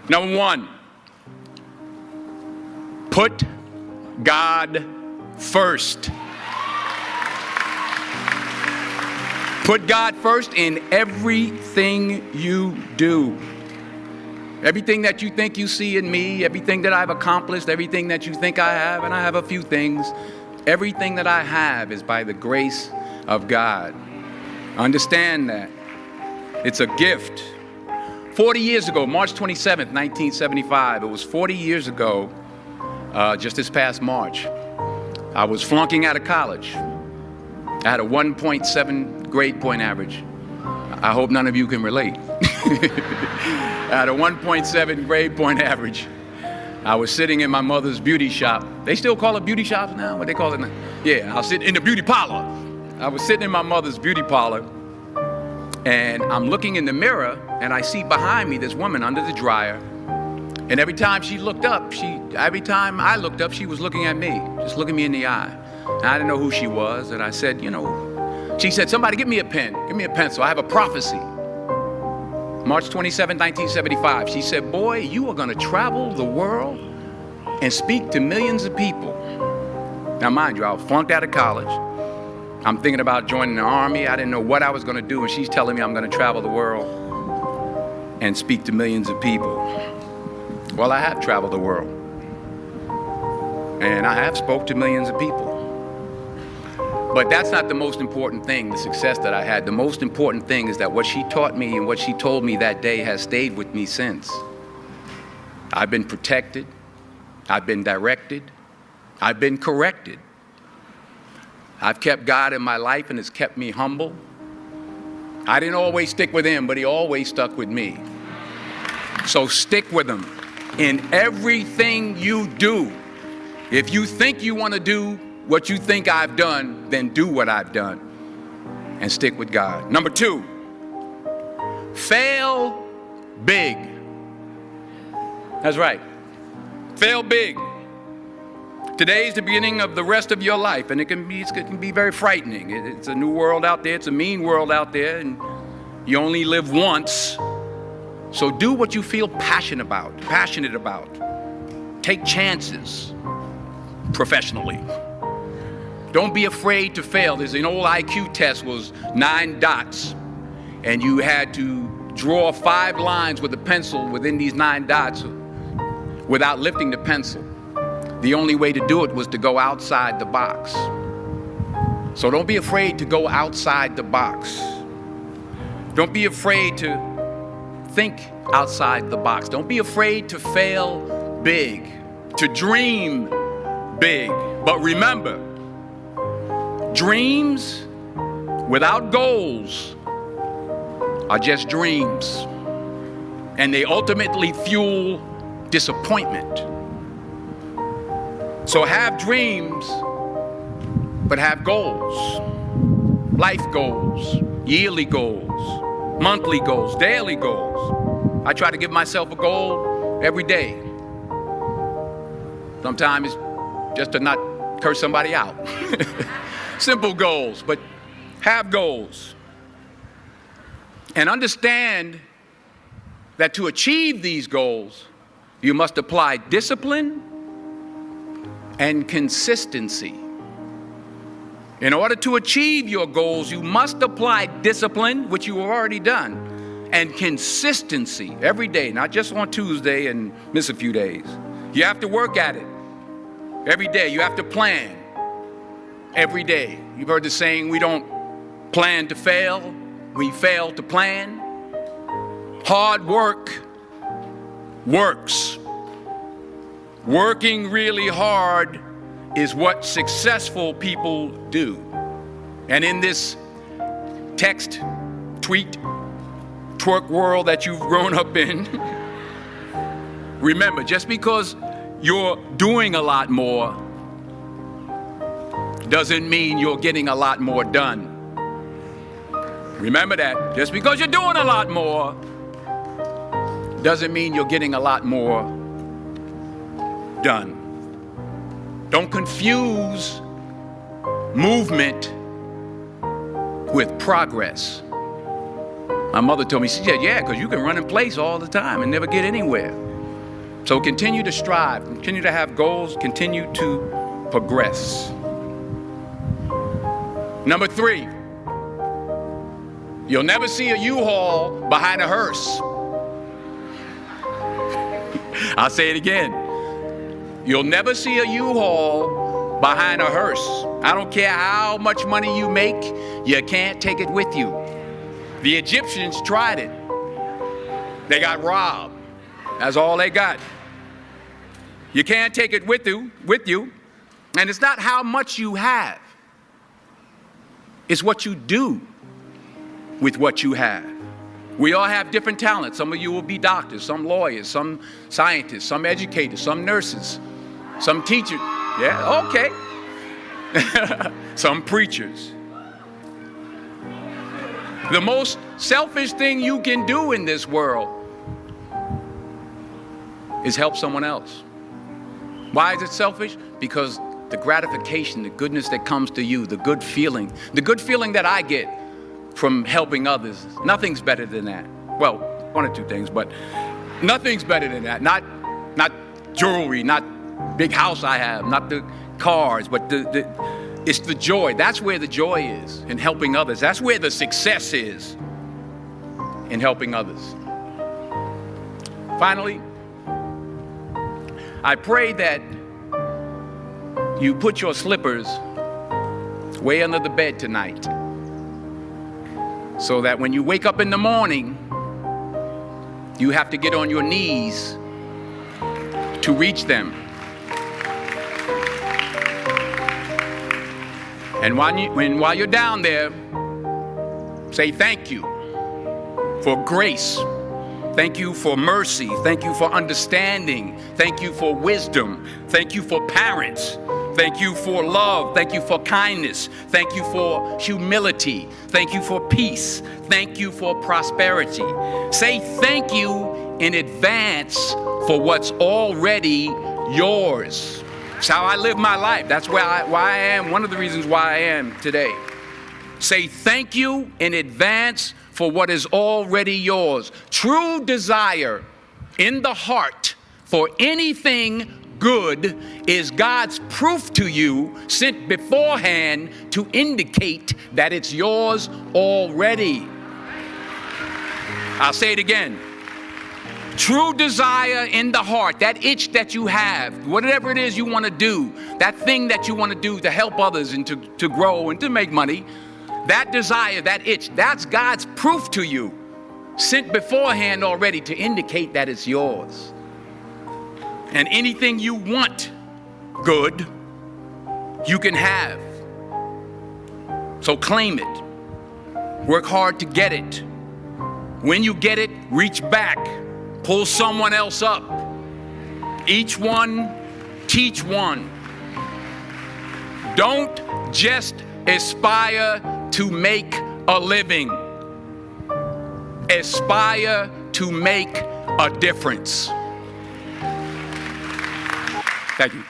Number one, put God first. Put God first in everything you do. Everything that you think you see in me, everything that I've accomplished, everything that you think I have, and I have a few things, everything that I have is by the grace of God. Understand that. It's a gift. 40 years ago, March 27th, 1975, it was 40 years ago, just this past March, I was flunking out of college. I had a 1.7 grade point average. I hope none of you can relate. I had a 1.7 grade point average. I was sitting in my mother's beauty shop. They still call it beauty shops now? What they call it now? Yeah, I was sitting in the beauty parlor. I was sitting in my mother's beauty parlor, and I'm looking in the mirror, and I see behind me this woman under the dryer. And every time I looked up, she was looking at me, just looking me in the eye. And I didn't know who she was, and I said, she said, somebody give me a pen, give me a pencil, I have a prophecy. March 27, 1975, she said, boy, you are gonna travel the world and speak to millions of people. Now mind you, I was flunked out of college. I'm thinking about joining the army. I didn't know what I was gonna do, and she's telling me I'm gonna travel the world and speak to millions of people. Well, I have traveled the world, and I have spoke to millions of people. But that's not the most important thing, the success that I had. The most important thing is that what she taught me and what she told me that day has stayed with me since. I've been protected, I've been directed, I've been corrected. I've kept God in my life, and it's kept me humble. I didn't always stick with him, but he always stuck with me. So stick with him in everything you do. If you think you want to do what you think I've done, then do what I've done and stick with God. Number two, fail big. That's right. Fail big. Today's the beginning of the rest of your life, and it can be very frightening. It's a new world out there. It's a mean world out there, and you only live once. So do what you feel passionate about. Take chances professionally. Don't be afraid to fail. There's an old IQ test, was 9 dots, and you had to draw 5 lines with a pencil within these 9 dots without lifting the pencil. The only way to do it was to go outside the box. So don't be afraid to go outside the box. Don't be afraid to think outside the box. Don't be afraid to fail big, to dream big. But remember, dreams without goals are just dreams, and they ultimately fuel disappointment. So have dreams, but have goals. Life goals, yearly goals, monthly goals, daily goals. I try to give myself a goal every day. Sometimes it's just to not curse somebody out. Simple goals, but have goals. And understand that to achieve these goals, you must apply discipline and consistency. In order to achieve your goals, you must apply discipline, which you have already done, and consistency every day, not just on Tuesday and miss a few days. You have to work at it every day. You have to plan every day. You've heard the saying, we don't plan to fail, we fail to plan. Hard work works. Working really hard is what successful people do. And in this text, tweet, twerk world that you've grown up in, remember, just because you're doing a lot more doesn't mean you're getting a lot more done. Remember that. Just because you're doing a lot more doesn't mean you're getting a lot more done. Don't confuse movement with progress. My mother told me, she said, yeah, because you can run in place all the time and never get anywhere. So continue to strive, continue to have goals, continue to progress. Number 3, you'll never see a U-Haul behind a hearse. I'll say it again. You'll never see a U-Haul behind a hearse. I don't care how much money you make, you can't take it with you. The Egyptians tried it. They got robbed. That's all they got. You can't take it with you. And it's not how much you have. It's what you do with what you have. We all have different talents. Some of you will be doctors, some lawyers, some scientists, some educators, some nurses, some teachers. Yeah, okay. Some preachers. The most selfish thing you can do in this world is help someone else. Why is it selfish? Because the gratification, the goodness that comes to you, the good feeling that I get from helping others, nothing's better than that. Well, one or two things, but nothing's better than that. Not jewelry, not big house I have, not the cars, but it's the joy. That's where the joy is, in helping others. That's where the success is, in helping others. Finally, I pray that you put your slippers way under the bed tonight, so that when you wake up in the morning, you have to get on your knees to reach them. And while you're down there, say thank you for grace. Thank you for mercy. Thank you for understanding. Thank you for wisdom. Thank you for parents. Thank you for love. Thank you for kindness. Thank you for humility. Thank you for peace. Thank you for prosperity. Say thank you in advance for what's already yours. It's how I live my life. That's why I am, one of the reasons why I am today. Say thank you in advance for what is already yours. True desire in the heart for anything good is God's proof to you, sent beforehand to indicate that it's yours already. I'll say it again. True desire in the heart, that itch that you have, whatever it is you want to do, that thing that you want to do to help others and to grow and to make money, that desire, that itch, that's God's proof to you, sent beforehand already to indicate that it's yours. And anything you want good, you can have. So claim it. Work hard to get it. When you get it, reach back. Pull someone else up. Each one, teach one. Don't just aspire to make a living. Aspire to make a difference. Thank you.